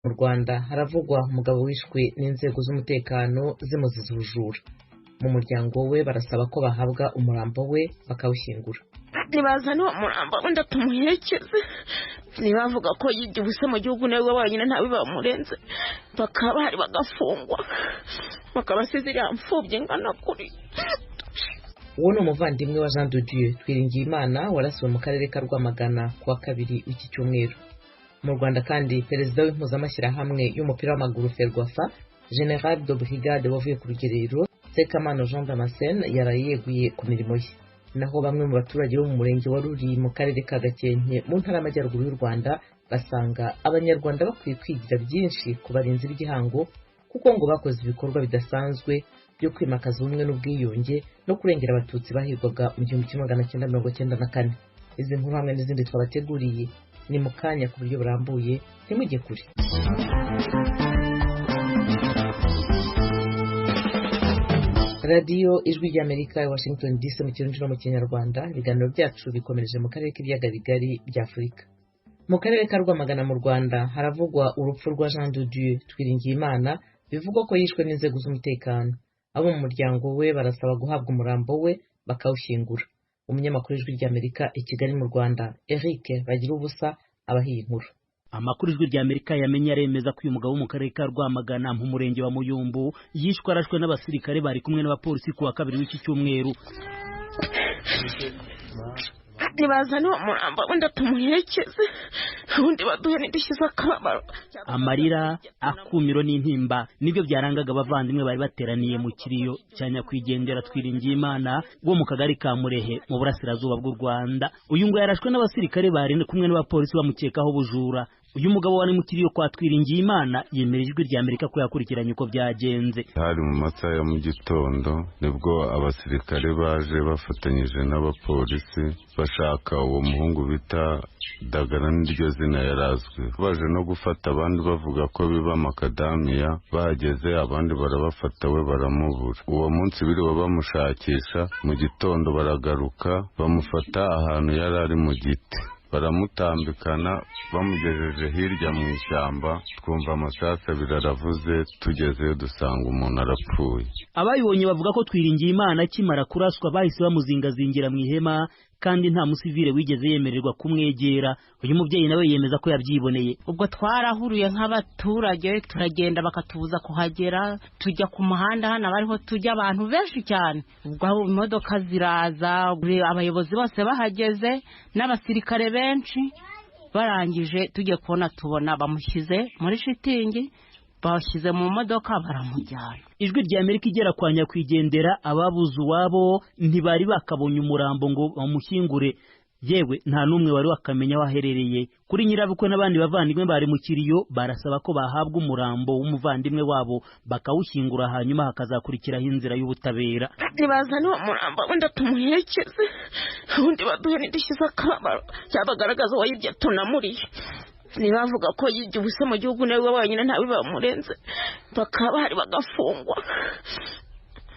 Mu Rwanda haravugwa umugabo wishwe n'inzego z'umutekano zimuziza ubujura. Mu muryango we barasaba ko bahabwa umurambo we bakawushyingura. Nibazana uwo murambo wenda tumuherekeze, nibavuga ko yibye ubuse mu gihugu nawe wenyine ntawe bamurenze, bakaba hari bagafungwa bakabasize iriya mfubyi ingana kuri. Uwo ni umuvandimwe wa Jean de Dieu Twiringiyimana warasiwe mu karere ka Rwamagana kuwa kabiri w'iki cyumweru. Mu Rwanda kandi perezida w'impuzamashyirahamwe y'umupira w'amaguru Ferwafa General de Brigade wavuye ku rugerero Sekamana Jean Damascene yaraye yeguye ku mirimo ye. Naho bamwe mu baturage bo mu murenge wa Ruri mu karere ka Gakenke mu ntara y'Amajyaruguru y'u Rwanda basanga abanyarwanda bakwiye kwigira byinshi ku barinzi b'igihango kuko ngo bakoze ibikorwa bidasanzwe byo kwimakaza ubumwe n'ubwiyunge no kurengera abatutsi bahigwaga mu 1994. Izi nkuru hamwe n'izindi twabateguriye ni mu kanya ku buryo burambuye, ntimujye kure. Radio Ijwi ry'Amerika ya Washington DC mu kirundi no mu Kinyarwanda. Ibiganiro byacu bikomereje mu karere k'ibiyaga bigari bya Afurika. Mu karere ka Rwamagana mu Rwanda haravugwa urupfu rwa Jean de Dieu Twiringiyimana bivugwa ko yishwe n'inzego z'umutekano. Abo mu muryango we barasaba guhabwa umurambo we bakawushyingura. Umunyamakuru w'Ijwi ry'Amerika i Kigali mu Rwanda Eric Bagirubusa abahiye inkuru. Amakuru Ijwi ry'Amerika yamenye aremeza ko uyu mugabo wo mu karere ka Rwamagana mu murenge wa Muyumbu yishwe arashwe n'abasirikare bari kumwe n'abapolisi kuwa kabiri w'iki cyumweru. Nibazana uwo murambo wenda tumuherekeze, ubundi baduhe n'indishyi z'akababaro. Amarira, akumiro n'intimba nibyo byarangaga abavandimwe bari bateraniye mu kiriyo cya nyakwigendera Twiringiyimana wo mu kagari ka Murehe mu burasirazuba bw'u Rwanda. Uyu ngo yarashwe n'abasirikare bari kumwe n'abapolisi bamukekaho ubujura. Uyu mugabo wari mu kiriyo kwa Twiringiyimana yemereje Ijwi ry'Amerika ko yakurikiranye uko byagenze. Hari mu masaha ya mu gitondo nibwo abasirikare baje bafatanyije n'abapolisi bashaka uwo muhungu bita Dagana n'iryo zina yarazwe. Baje no gufata abandi bavuga ko biba makadamiya, bahageze abandi barabafata we baramubura. Uwo munsi biriwe bamushakisha, mu gitondo baragaruka bamufata ahantu yari ari mu giti. Baramutambikana bamugejeje hirya mu ishyamba, twumva amasasu biraravuze, tugezeyo dusanga umuntu arapfuye. Abayibonye bavuga ko Twiringiyimana akimara kuraswa bahise bamuzingazingira mu ihema kandi nta musivile wigeze yemererwa kumwegera. Uyu mubyeyi nawe yemeza ko yabyiboneye. Ubwo twarahuruye nk'abaturage turagenda bakatubuza kuhagera, tujya ku muhanda hano bariho tujya abantu benshi cyane. Ubwo imodoka ziraza, abayobozi bose bahageze n'abasirikare benshi, barangije tujye kubona tubona bamushyize muri shitingi, bashyize mu modoka baramujyana. Ijwi ry'Amerika igera kwa nyakwigendera ababuze uwabo ntibari bakabonye umurambo ngo bamushyingure, yewe nta n'umwe wari wakamenya aho aherereye. Kuri nyirabukwe n'abandi bavandimwe bari mu kiriyo barasaba ko bahabwa umurambo w'umuvandimwe wabo bakawushyingura, hanyuma hakazakurikiraho inzira y'ubutabera. Nibazana uwo murambo wenda tumuherekeze, ubundi baduhe n'indishyi z'akababaro cyabagaragaza uwayibye tunamuriye. Nibavuga ko yibye ubuse mu gihugu nawe wenyine ntawe bamurenze, bakaba hari bagafungwa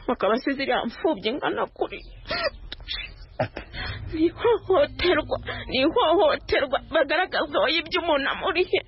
bakabasize iriya mfubyi ingana kuri. Ni ihohoterwa bagaragaza wayibye umuntu amurihe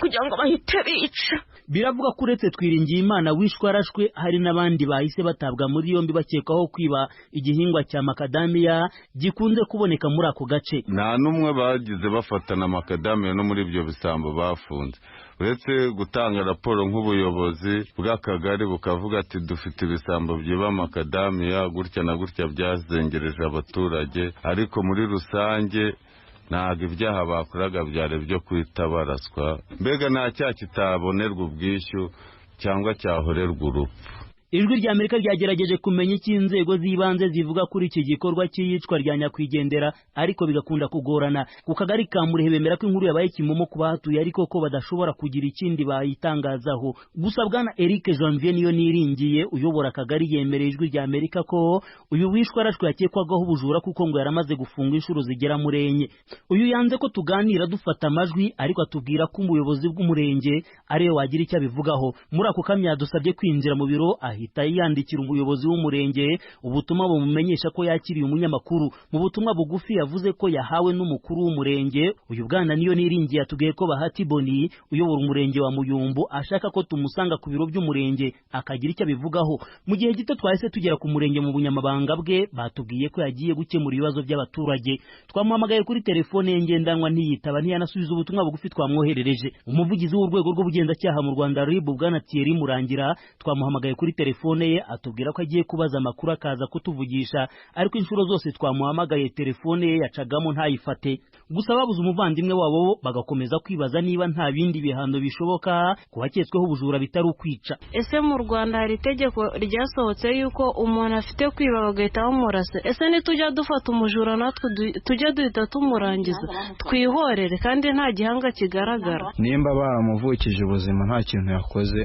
kugira ngo bahite bica. Biravuga ko uretse Twiringiyimana wishwe arashwe hari n'abandi bahise batabwa muri yombi bakekaho kwiba igihingwa cya makadamiya gikunze kuboneka muri ako gace. Nta n'umwe bagize bafatana makadamiya no muri ibyo bisambo bafunze, uretse gutanga raporo nk'ubuyobozi bw'akagari bukavuga ati dufite ibisambo byiba makadamiya gutya na gutya byazengereje abaturage, ariko muri rusange ntabwo ibyaha bakoraga byari byo kwita baraswa, mbega nta cyaha kitabonerwa ubwishyu cyangwa cyahorerwa urupfu. Ijwi ry'Amerika ryagerageje kumenya iki inzego z'ibanze zivuga kuri iki gikorwa cy'iyicwa rya nyakwigendera, ariko bigakunda kugorana. Ku kagari ka Murehe bemera ko inkuru yabaye kimomo ku bahatuye, ariko ko badashobora kugira ikindi bayitangazaho. Gusa bwana Eric Janvier niyo niringiye uyobora akagari yemereye Ijwi ry'Amerika ko uyu wishwe arashwe yakekwagaho ubujura kuko ngo yaramaze gufunga inshuro zigera muri 4. Uyu yanze ko tuganira dufata amajwi, ariko atubwira ko umuyobozi bw'umurenge ariwe wagira icyo abivugaho. Muri ako kamya dusabye kwinjira mu biro ahita yandikira umuyobozi w'umurenge ubutumwa bumumenyesha ko yakiriye umunyamakuru. Mu butumwa bugufi yavuze ko yahawe n'umukuru w'umurenge. Uyu bwana niyo niringiye atubwiye ko Bahati Boni uyobora umurenge wa Muyumbu ashaka ko tumusanga ku biro by'umurenge akagira icyo abivugaho. Mu gihe gito twahise tugera ku murenge mu bunyamabanga bwe, batubwiye ko yagiye gukemura ibibazo by'abaturage. Twamuhamagaye kuri telefone ye ngendanwa ntiyitaba, ntiyanasubiza ubutumwa bugufi twamwoherereje. Umuvugizi w'urwego rw'ubugenzacyaha mu Rwanda RIB bwana Thierry Murangira twamuhamagaye kuri telefone ye atubwira ko agiye kubaza amakuru akaza kutuvugisha, ariko inshuro zose twamuhamagaye telefone ye yacagamo ntayifate. Gusa babuze umuvandimwe wabo bagakomeza kwibaza niba nta bindi bihano bishoboka kubaketsweho ubujura bitari ukwica. Ese mu Rwanda hari itegeko ryasohotse yuko umuntu afite kwiba bagahita bamurasa? Ese nitujya dufata umujura natwe tujya duhita tumurangiza twihorere kandi nta gihanga kigaragara? Nimba baramuvukije ubuzima nta kintu yakoze,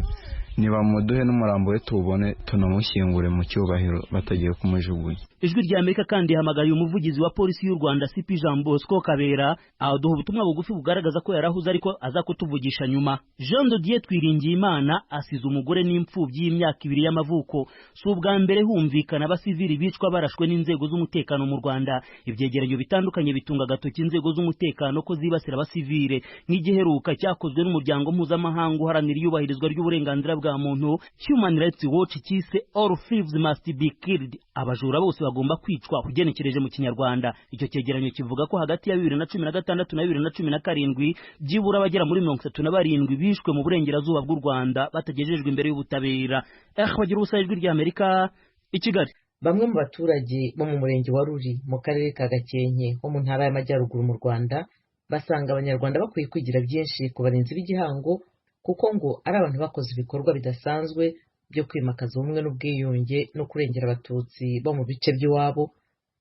niba muduhe n'umurambo we tubone tunamushyingure mu cyubahiro batagiye kumujugunya. Ijwi rya Amerika kandi hamagariye umuvugizi wa polisi y'u Rwanda CP Jean Bosco Kabera aduha ubutumwa bugufi bugaragaza ko yarahuze ariko aza kutuvugisha nyuma. Jean de Dieu Twiringiyimana asize umugore n'imfubyi y'imyaka 2 y'amavuko. Si ubwa mbere humvikana abasivili bicwa barashwe n'inzego z'umutekano mu Rwanda. Ibyegeranyo bitandukanye bitunga agatoki inzego z'umutekano ko zibasira abasivile. Nk'igiheruka cyakozwe n'umuryango mpuzamahanga uharanira iyubahirizwa ry'uburenganzira bwa muntu Human Rights Watch cyise All Thieves Must Be Killed. Abajura bose bagomba kwicwa ugenekereje mu Kinyarwanda. Icyo cyegeranyo kivuga ko hagati ya 2016 na 2017 byibura abagera muri 37 bishwe mu burengerazuba bw'u Rwanda batagejejwe imbere y'ubutabera. Bagira ubusa ijwi rya Amerika i Kigali. Bamwe mu baturage bo mu murenge wa Ruri mu karere ka Gakenke ho mu ntara y'Amajyaruguru mu Rwanda basanga abanyarwanda bakwiye kwigira byinshi ku barinzi b'igihango, kuko ngo ari abantu bakoze ibikorwa bidasanzwe byo kwimakaza ubumwe n'ubwiyunge no kurengera abatutsi bo mu bice by'iwabo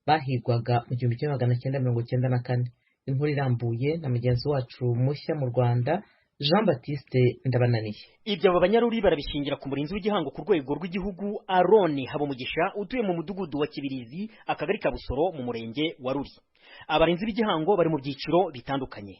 bahigwaga mu 1994. Inkuru irambuye na mugenzi wacu mushya mu Rwanda Jean Baptiste Ndabananiye. Ibyo abo banyaruri barabishingira ku murinzi w'igihango ku rwego rw'igihugu Aroni Habumugisha utuye mu mudugudu wa Kibirizi akagari ka Busoro mu murenge wa Ruri. Abarinzi b'igihango bari mu byiciro bitandukanye.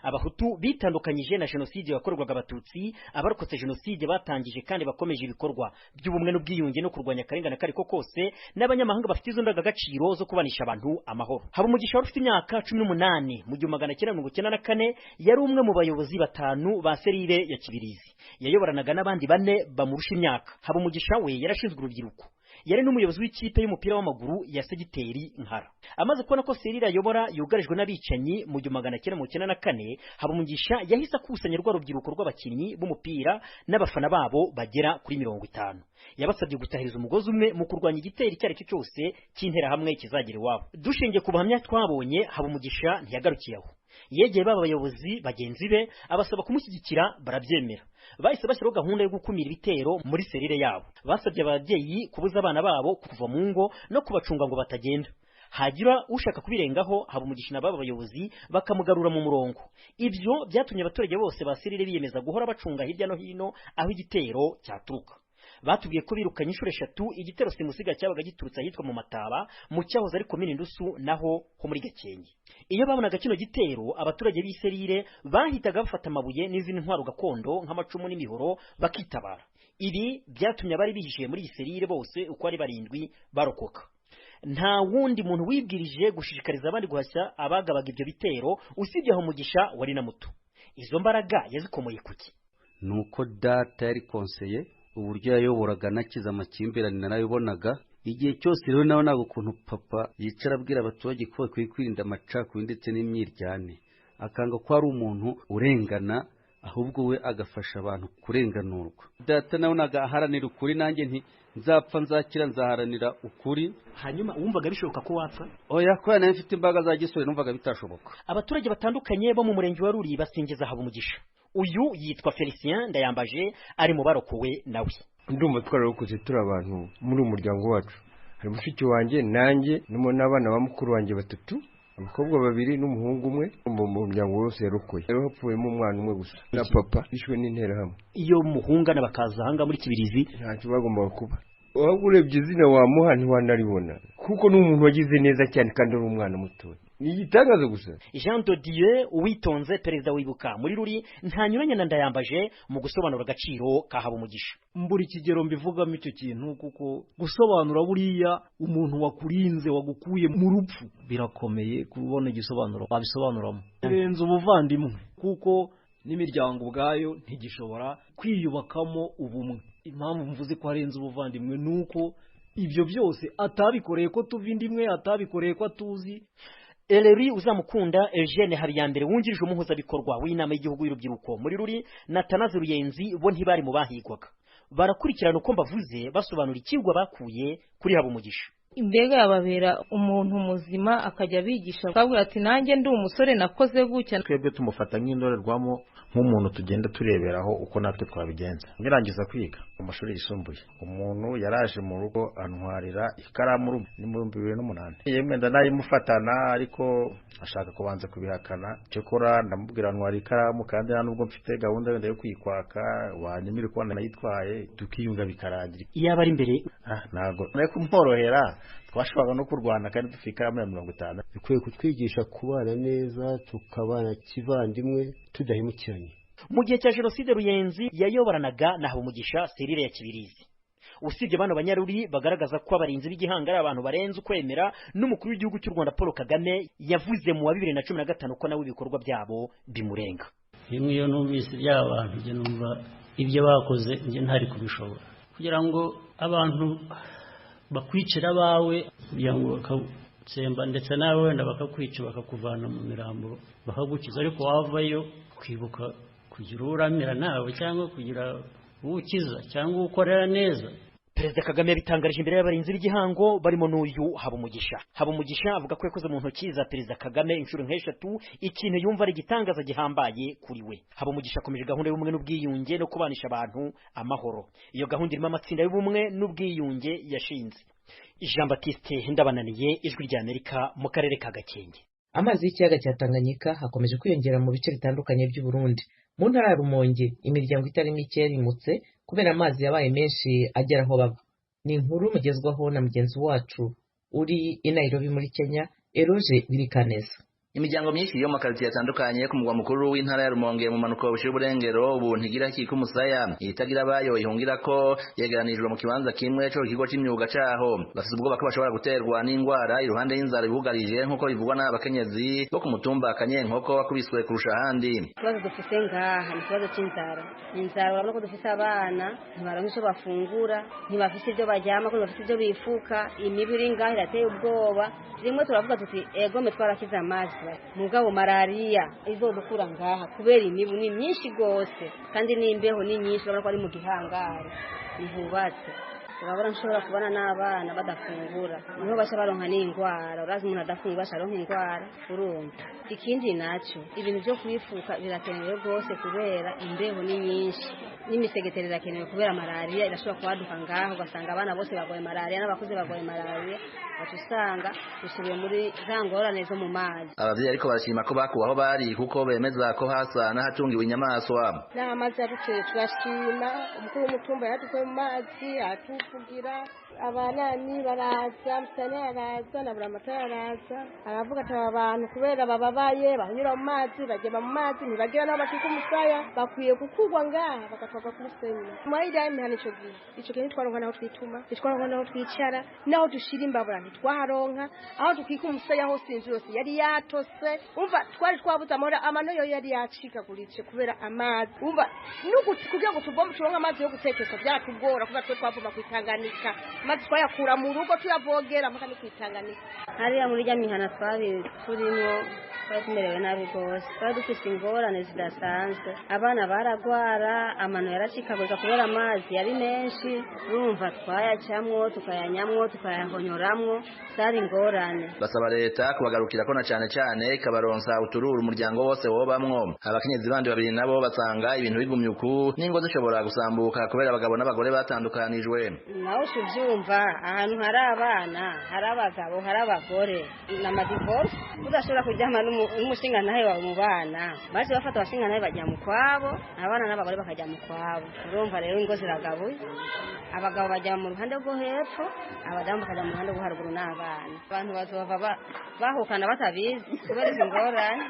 Abahutu bitandukanyije na jenoside yakorwaga abatutsi, abarokotse jenoside batangije kandi bakomeje ibikorwa by'ubumwe n'ubwiyunge no kurwanya akarengane kariko kose, n'abanyamahanga bafite izo ndangagaciro zo kubanisha abantu amahoro. Habumugisha ufite imyaka 18 mu 1994 yari umwe mu bayobozi 5 ba serire ya Kibirizi. Yayoboranaga n'abandi 4 bamurusha imyaka. Habumugisha we yarashinzwe urubyiruko. Yari n'umuyobozi w'ikipe y'umupira w'amaguru ya Segiteri Nkara. Amaze kubona ko serire ayobora yugarijwe n'abicanyi mu 1994, Habumugisha yahise akusanya rwa rubyiruko rw'abakinnyi b'umupira n'abafana babo bagera kuri 50. Yabasabye gutahiriza umugozi umwe mu kurwanya igitero cyari cyo cyose cy'intera hamwe kizagira iwabo. Dushingiye ku buhamya twabonye, Habumugisha ntiyagarukiye aho. Yegeye baba bayobozi bagenzi be abasaba kumushyigikira, barabyemera. Bahise bashyiraho gahunda yo gukumira ibitero muri serire yabo. Basabye ababyeyi kubuza abana babo kuva mu ngo no kubacunga ngo batagenda. Hagira ushaka kubirengaho, Habumugisha n'ababa bayobozi bakamugarura mu murongo. Ibyo byatumye abaturage bose ba serire biyemeza guhora bacunga hirya no hino aho igitero cyaturuka. Batubwiye ko birukanye inshuro 3 igitero simusiga cyabaga giturutse ahitwa mu Mataba mu cyahoze ari komine Ndusu naho ho muri Gakenke. Iyo babonaga kino gitero, abaturage b'iserire bahitaga bafata amabuye n'izindi ntwaro gakondo nk'amacumu n'imihoro bakitabara. Ibi byatumye abari bihishiye muri iserire bose uko ari 7 barokoka. Nta wundi muntu wibwirije gushishikariza abandi guhashya abagabaga ibyo bitero usibye Habumugisha wari na muto. Izo mbaraga yazikomoye kuki? Nuko data yari konseye uburyo yayoboraga nakiza amakimbirane narayobonaga. Igihe cyose rero nawe nago ukuntu papa yicara abwira abaturage ko bakwiye kwirinda amacakubiri ndetse n'imyiryane, akanga ko ari umuntu urengana ahubwo we agafasha abantu kurenganurwa. Data nawe nagaharanira ukuri, nanjye nti nzapfa nzakira nzaharanira ukuri. Hanyuma wumvaga bishoboka ko wapfa? Oya, ko nawe mfite imbaga za gisore numvaga bitashoboka. Abaturage batandukanye bo mu murenge wa Ruri basingiza Habumugisha. Uyu yitwa Felicien Ndayambaje, ari mu barokowe nawe. Ndumva twararokoze turi abantu muri umuryango wacu. Hari mushiki wanjye nanjye n'abana ba mukuru wanjye 3, abakobwa 2 n'umuhungu umwe. Mu muryango wose yarokoye. Rero hapfuyemo umwana umwe gusa na papa ishwe n'intera hamwe. Iyo muhungana bakaza hanga muri Kibirizi ntacyo bagomba kuba. Wagurebye izina wamuha ntiwanaribona, kuko n'umuntu wagize neza cyane kandi ari umwana muto. ni igitangazo gusa. Jean de Dieu Uwitonze perezida wibuka muri ruri ntanyuranye na Ndayambaje mu gusobanura agaciro ka Habumugisha. Mburi kigero mbivugamo icyo kintu kuko gusobanura buriya umuntu wakurinze wagukuye mu rupfu birakomeye kubona igisobanuro wabisobanuramo birenze ubuvandimwe kuko n'imiryango ubwayo ntigishobora kwiyubakamo ubumwe. Impamvu mvuze ko harenze ubuvandimwe nuko ibyo byose atabikoreye ko tuvindimwe atabikoreye ko atuzi. Eleri Uzamukunda Eugene Habiyambere wungirije umuhuzabikorwa w'inama y'igihugu y'urubyiruko muri ruri na Tanazi Ruyenzi bo ntibari mu bahigwaga. Barakurikirana uko mbavuze basobanura ikigwa bakuye kuri Habumugisha. Imbega yababera umuntu muzima akajya bigisha akabwira ati nanjye ndi umusore nakoze gutya. Twebwe tumufata nk'indorerwamo nk'umuntu tugenda tureberaho uko natwe twabigenza. Ngirangiza kwiga mu mashuri yisumbuye umuntu yaraje mu rugo antwarira ikaramu ni mu 2008 yemenda nayimufatana ariko ashaka kubanza kubihakana cyokora ndamubwira ntwara ikaramu kandi nubwo mfite gahunda yenda yo kwikwaka wanyimira ko nayitwaye tukiyunga bikarangira. Iyo bari imbere ntago naye kumworohera twashobora no kurwana kandi dufika 50. Bikwiye kutwigisha kubana neza tukabana kivandimwe tudahimukiranye. Mu gihe cya Jenoside Ruyenzi yayoboranaga na Habumugisha Serire ya Kibirizi. Usibye bano banyaruri bagaragaza ko abarinzi b'igihangara abantu barenze ukwemera n'umukuru w'igihugu cy'u Rwanda Paul Kagame yavuze mu wa 2015 ko nawe ibikorwa byabo bimurenga. Rimwe iyo numvise by'abantu nge numva ibyo bakoze nge ntari kubishobora kugira ngo abantu bakwicira bawe kugira ngo bakatsemba ndetse nawe wenda bakakwica bakakuvana mu mirambo bakagukiza ariko wavayo kwibuka kugira uramira nawe cyangwa kugira ukiza cyangwa ukorera neza. Perezida Kagame yabitangarije imbere y'abarinzi b'igihango barimo n'uyu Habumugisha. Habumugisha avuga ko yakoze mu ntoki za Perezida Kagame inshuro nk'eshatu ikintu yumva ari igitangaza gihambaye kuri we. Habumugisha akomeje gahunda y'ubumwe n'ubwiyunge no kubanisha abantu amahoro. Iyo gahunda irimo amatsinda y'ubumwe n'ubwiyunge yashinze. Jean Baptiste Ndabananiye, Ijwi rya Amerika, mu karere ka Gakenke. Amazi y'ikiyaga cya Tanganyika hakomeje kwiyongera mu bice bitandukanye by'u Burundi. Mu ntara ya Rumonge imiryango itari mike yarimutse kubera amazi yabaye menshi agera aho baba. Ni inkuru mugezwaho na mugenzi wacu uri i Nairobi muri Kenya, Eroge Birikaneza. Imiryango myinshi yo mu makaritiye atandukanye ku mugwa mukuru w'intara ya Rumonge mu manuko bushira uburengero ubu ntigira kiko umusaya itagira abayo ihungira ko yegeranijwe mu kibanza kimwe cyo kigo cy'imyuga caho bafite ubwoba ko bashobora guterwa n'indwara iruhande y'inzara bibugarije nk'uko bivugwa n'abakenyezi bo ku mutumba Kanyenkoko wakubiswe kurusha ahandi. Ikibazo dufite ngaha ni ikibazo cy'inzara. Inzara urabona ko dufite abana ntibaronka icyo bafungura ntibafite ibyo baryama ko bafite ibyo bifuka imibiri ngaha irateye ubwoba. Rimwe turavuga tuti egome twarakiza amazi mugabo malaria izodukura ngaha kubera imibu ni myinshi gose kandi n'imbeho ni nyinshi urabona ko ari mu gihangare nihubatse urabona nshobora kubana n'abana badafungura niho basha baronka n'indwara urazi umuntu adafungura asharonka indwara urumva. Ikindi nacyo ibintu byo kwifuka birakenewe gose kubera imbeho ni nyinshi n'imisegeteri irakenewe kubera malaria irashobora kwaduka ngaho ugasanga abana bose bagoye malaria n'abakuze bagoye malaria batusanga dusubiye muri za ngorane zo mu mazi. Abavyeyi ariko barashima ko bakubaho bari kuko bemeza ko hasa n'ahatungiwe inyamaswa. N'amazi yaduciye turashima umukuru w'umutumba yadukuye mu mazi atuvugira abanani baraza msane araza na buramatara araza aravuga ati abantu kubera bababaye bahanyura mu mazi bageba mu mazi ntibagira nabo bashika umusaya bakwiye gukugwa ngaha bagatwaga ku musenyi mwayida imihana ico gihe twaronka naho twituma twaronka naho twicara naho dushira imbabura ntitwaharonka aho dukika umusaya hose inzu yose yari yatose umva twari twabuze amahoro amano yo yari yacikaguritse kubera amazi umva nuguti kugira ngo tuvome turonka amazi yo gutekesha byatugora kuko twe twavuma kwitanganika mazi twayakura mu rugo tuyavogera mpaka ni kwitanganika. Hariya muri rya mihana twabi turimo tumerewe nabi gose twari dufite ingorane zidasanzwe abana baragwara amano yaracikagurika kubera amazi yari menshi urumva twayacamwo tukayanyamwo tukayahonyoramwo zari ingorane. Basaba leta kubagarukira ko na cyane cyane ikabaronsa utururu umuryango wose wobamwo. Abakenyezi bandi babiri nabo basanga ibintu bigumye uku n'ingo zishobora gusambuka kubera abagabo n'abagore batandukanijwe. Naho urumva ahantu hari abana hari abagabo hari abagore n'amadivorce udashobora kujyama n'umushingantahe wawe mu bana maze bafata abashingantahe bajya mu kwabo abana n'abagore bakajya mu kwabo urumva rero ingo ziragabuye abagabo bajya mu ruhande rwo hepfo abadamu bakajya mu ruhande rwo haruguru n'abana abantu bazova bahukana batabizi kubera izi ngorane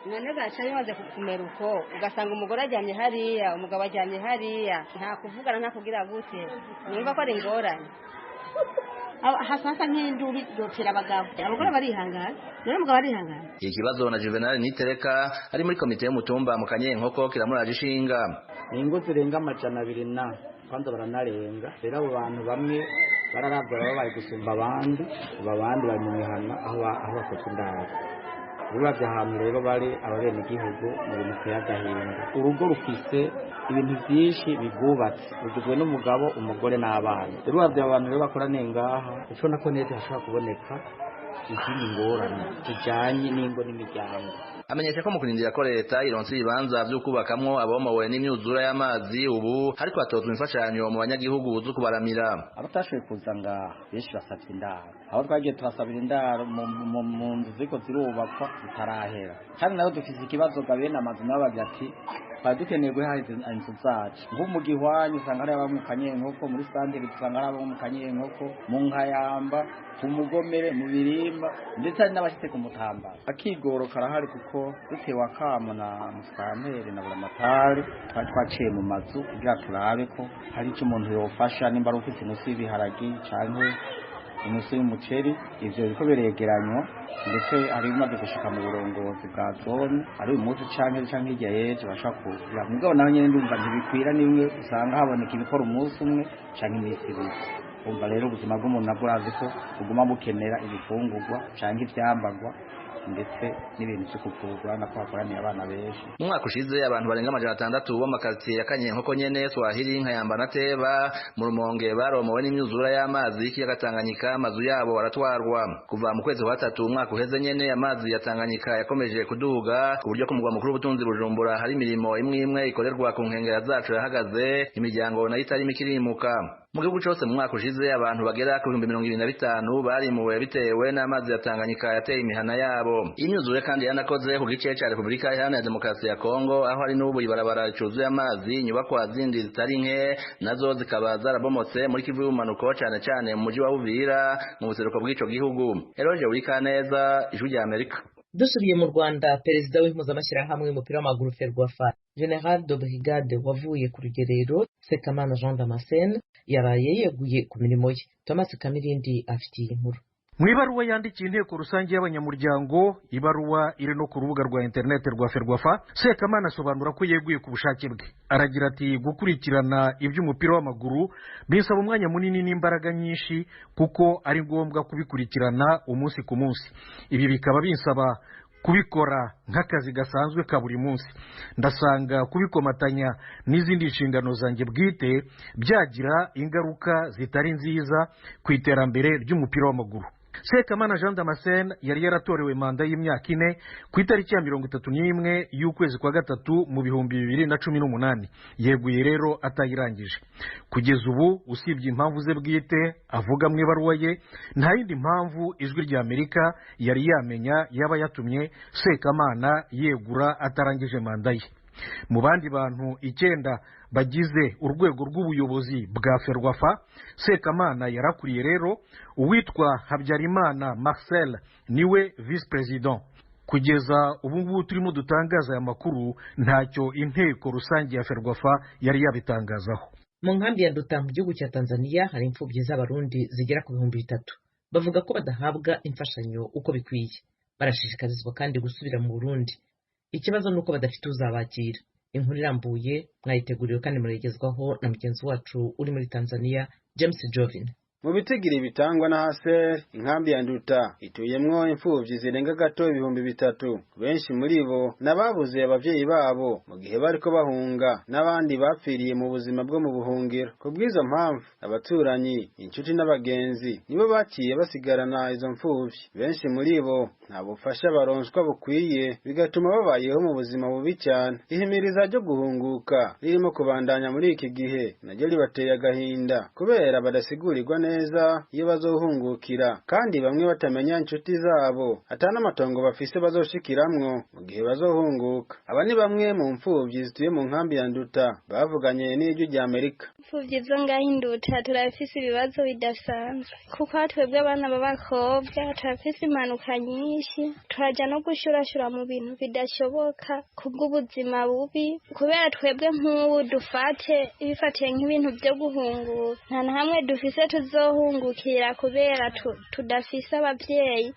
none gaca bimaze kumera uko ugasanga umugore ajyamye hariya umugabo ajyamye hariya nta kuvugana nta kugira gute numva ko ari ingorane hasasa nk'induri yopfira abagore barihangana rero umugabo arihangana. Ikibazo na Juvenal Nitereka ari muri komite y'umutumba mu Kanyenkoko kiramuraje ishinga. Ingo zirenga 200 kwanza baranarenga rero abo bantu bamwe bararabwa bari gusumba abandi bari mu mihana aho bafatwa indaro uravye ahantu rero bari ababene igihugu mu bintu by'agahinda urugo rufise ibintu byinshi bigubatse rugizwe n'umugabo umugore n'abana rero uravye abantu rero bakorane ngaha ico nako neza hashobora kuboneka izindi ngorane zijanye n'ingo n'imiryango. Amenyesha ko mu kurindira ko leta ironse ibibanza vyo kubakamwo abomowe n'imyuzura y'amazi ubu hariko hatozwa imfashanyo mu banyagihugu zo kubaramira. Abatashoboye kuza ngaha benshi basavye indaro aho twagiye turasabira indaro mu nzu ziko zirubakwa zitarahera kandi naho dufise ikibazo gabene amazu n'abagira ati dukeneye guhahiriza inzu zacu nko mu Gihwanyi usanga ari aba mu Kanyenkoko muri Sanderi usanga ari aba mu Kanyenkoko mu Nkayamba ku Mugomere mu Birimba ndetse ari n'abashitse ku Mutamba akigoro karahari kuko dutewe akamo na Musanteri na Buramatari twaciye mu mazu kugira turabe ko hari icyo umuntu yofasha nimba ari ufite inusu y'ibiharagi canke inusu y'umuceri ivyo biko biregeranywa ndetse hari bimaze gushika mu burongozi bwa zone ari umutu canke hirya yeje bashaka kugira mugabo naho nyene ndumva ntibikwira nimwe usanga haboneka ibikora umunsi umwe canke imisi ibiri umva rero ubuzima bw'umuntu nabwo urazi ko buguma bukenera ibifungurwa canke ivyambagwa ndetse n'ibintu cyo kuvurwa na kwakoraniye abana benshi. Mu mwaka ushize abantu barenga 600 bo makartier ya Kanyenkoko nyene Swahili Nkayamba na Teba mu Rumonge baromowe n'imyuzura y'amazi y'ikiyaga Tanganyika amazu yabo baratwarwa kuva mu kwezi kwa 3 umwaka uheze nyene amazi ya Tanganyika yakomeje kuduga ku buryo ku mugwa mukuru w'ubutunzi Bujumbura hari imirimo imwe ikorerwa ku nkengera zacu yahagaze imiryango nayo itari mikirimuka. Mu gihugu cyose mu mwaka ushize abantu bagera ku 25,000 barimuwe bitewe n'amazi ya Tanganyika yateye imihana yabo. Imyuzure kandi yanakoze ku gice cya Repubulika Iharanira Demokarasi ya Kongo aho hari n'ubu ibarabara ricuzuye amazi inyubakwa zindi zitari nke nazo zikaba zarabomotse muri Kivu y'umanuko cyane mu mujyi wa Uvira mu buseruko bw'ico gihugu. Eroje Urikaneza, Ijwi rya Amerika. Dusubiye mu Rwanda, perezida w'impuzamashyirahamwe y'umupira w'amaguru Ferwafa General de Brigade wavuye ku rugerero Sekamana Jean Damascene yaraye yeguye ku mirimo ye. Thomas Kamirindi afitiye inkuru. Mu ibaruwa yandikiye inteko rusange y'abanyamuryango, ibaruwa iri no ku rubuga rwa internet rwa Ferwafa, Sekamana asobanura ko yeguye ku bushake bwe. Aragira ati gukurikirana iby'umupira w'amaguru bisaba umwanya munini n'imbaraga nyinshi kuko ari ngombwa kubikurikirana umunsi ku munsi. Ibi bikaba binsaba kubikora nk'akazi gasanzwe ka buri munsi. Ndasanga kubikomatanya n'izindi nshingano zanjye bwite byagira ingaruka zitari nziza ku iterambere ry'umupira w'amaguru. Sekamana Jean Damascene yari yaratorewe manda y'imyaka 4 ku itariki ya 31 y'ukwezi kwa gatatu mu 2018. Yeguye rero atayirangije. Kugeza ubu usibye impamvu ze bwite avuga mu ibaruwa ye, nta yindi mpamvu Ijwi rya Amerika yari yamenya yaba yatumye Sekamana yegura atarangije manda ye. Mu bandi bantu 9 bagize urwego rw'ubuyobozi bwa Ferwafa, Sekamana yarakuriye rero uwitwa Habyarimana Marcel niwe vice president. Kugeza ubu ngubu turimo dutangaza aya makuru ntacyo inteko rusange ya Ferwafa yari yabitangazaho. Mu nkambi ya Nduta mu gihugu cya Tanzania hari imfubyi z'abarundi zigera ku 3,000 bavuga ko badahabwa imfashanyo uko bikwiye. Barashishikarizwa kandi gusubira mu Burundi. Ikibazo nuko badafite uzabakira. Inkuru irambuye mwayiteguriwe kandi murigezwaho na mugenzi wacu uri muri Tanzania James Jovin. mu bitigiri bitangwa na HCR inkambi ya Nduta ituyemwo imfuvyi zirenga gato 3,000 benshi muri bo nababuze abavyeyi babo mu gihe bariko bahunga n'abandi bapfiriye mu buzima bwo mu buhungiro kubwizo mpamvu abaturanyi inshuti n'abagenzi nibo baciye basigarana izo mfuvyi benshi muri bo nta bufasha baronswa bukwiye bigatuma babayeho mu buzima bubi cyane ihimiriza ryo guhunguka ririmo kubandanya muri iki gihe naryo ribateye agahinda kubera badasigurirwa neza iyo bazohungukira kandi bamwe batamenya inshuti zabo atana amatongo bafise bazoshikiramwo mu gihe bazohunguka aba ni bamwe mu mfuvyi zituye mu nkambi ya Nduta bavuganye n'ijwi rya Amerika. Imfuvyi zo ngaho Nduta turafise ibibazo bidasanzwe kuko twebwe abana b'abakobwa turafise impanuka nyinshi turaja no gushurashura mu bintu bidashoboka kubw'ubuzima bubi kubera twebwe nk'ubu dufate ibifatiye nk'ibintu byo guhunguka nta na hamwe dufise tuzohungukira kubera tudafise abavyeyi.